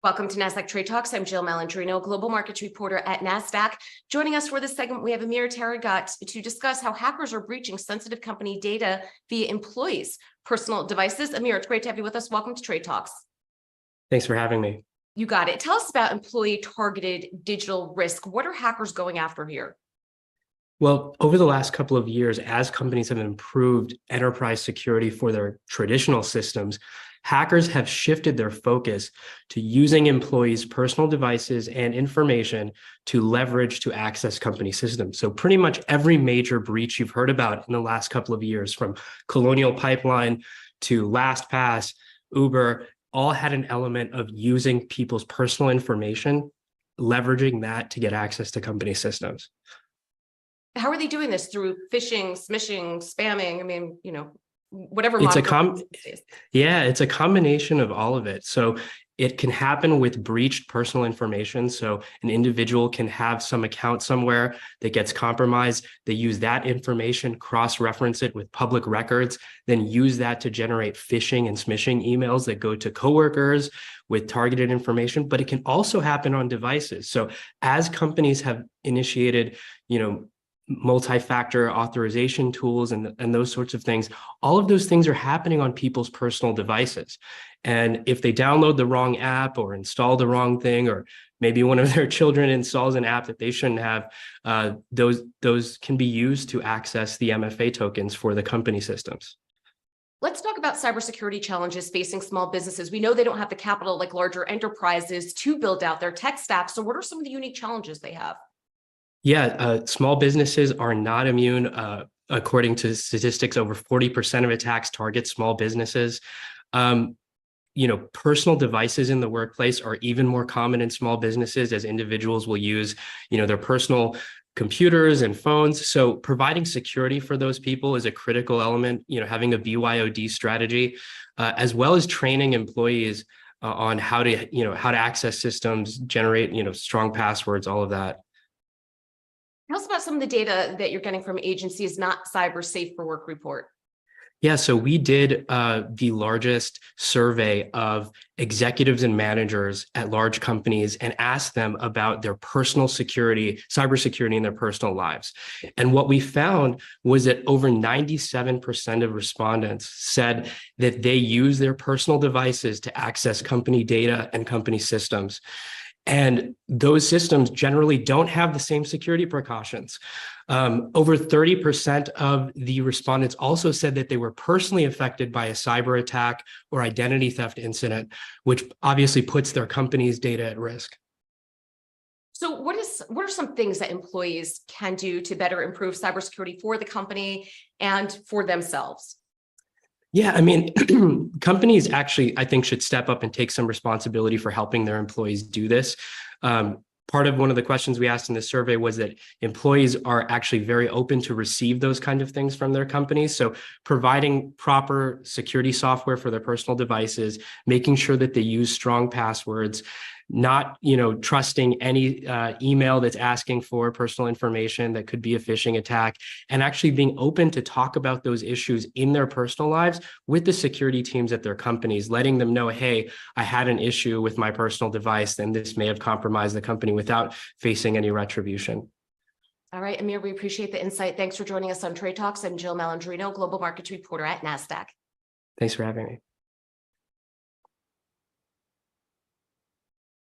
Welcome to Nasdaq TradeTalks. I'm Jill Malandrino, global markets reporter at Nasdaq. Joining us for this segment, we have Amir Tarighat to discuss how hackers are breaching sensitive company data via employees' personal devices. Amir, it's great to have you with us. Welcome to TradeTalks. Thanks for having me. You got it. Tell us about employee-targeted digital risk. What are hackers going after here? Well, over the last couple of years, as companies have improved enterprise security for their traditional systems, hackers have shifted their focus to using employees' personal devices and information to leverage to access company systems. So pretty much every major breach you've heard about in the last couple of years, from Colonial Pipeline to LastPass, Uber, all had an element of using people's personal information, leveraging that to get access to company systems. How are they doing this? Through phishing, smishing, spamming? I mean, whatever. It's a combination of all of it. So it can happen with breached personal information. So an individual can have some account somewhere that gets compromised. They use that information, cross-reference it with public records, then use that to generate phishing and smishing emails that go to coworkers with targeted information. But it can also happen on devices. So as companies have initiated, multi-factor authorization tools and those sorts of things, all of those things are happening on people's personal devices. And if they download the wrong app or install the wrong thing, or maybe one of their children installs an app that they shouldn't have, those can be used to access the MFA tokens for the company systems. Let's talk about cybersecurity challenges facing small businesses. We know they don't have the capital like larger enterprises to build out their tech stack. So what are some of the unique challenges they have? Yeah, small businesses are not immune. According to statistics, over 40% of attacks target small businesses. Personal devices in the workplace are even more common in small businesses, as individuals will use, their personal computers and phones. So providing security for those people is a critical element, having a BYOD strategy, as well as training employees on how to access systems, generate, strong passwords, all of that. Tell us about some of the data that you're getting from agencies not cyber safe for work report. Yeah, so we did the largest survey of executives and managers at large companies and asked them about their personal security, cybersecurity in their personal lives. And what we found was that over 97% of respondents said that they use their personal devices to access company data and company systems. And those systems generally don't have the same security precautions. Over 30% of the respondents also said that they were personally affected by a cyber attack or identity theft incident, which obviously puts their company's data at risk. So what are some things that employees can do to better improve cybersecurity for the company and for themselves? Yeah, I mean, companies actually, I think, should step up and take some responsibility for helping their employees do this. Part of one of the questions we asked in this survey was that employees are actually very open to receive those kind of things from their companies. So providing proper security software for their personal devices, making sure that they use strong passwords, not trusting any email that's asking for personal information that could be a phishing attack, and actually being open to talk about those issues in their personal lives with the security teams at their companies, letting them know, hey, I had an issue with my personal device, and this may have compromised the company, without facing any retribution. All right, Amir, we appreciate the insight. Thanks for joining us on Trade Talks. I'm Jill Malandrino, global markets reporter at Nasdaq. Thanks for having me.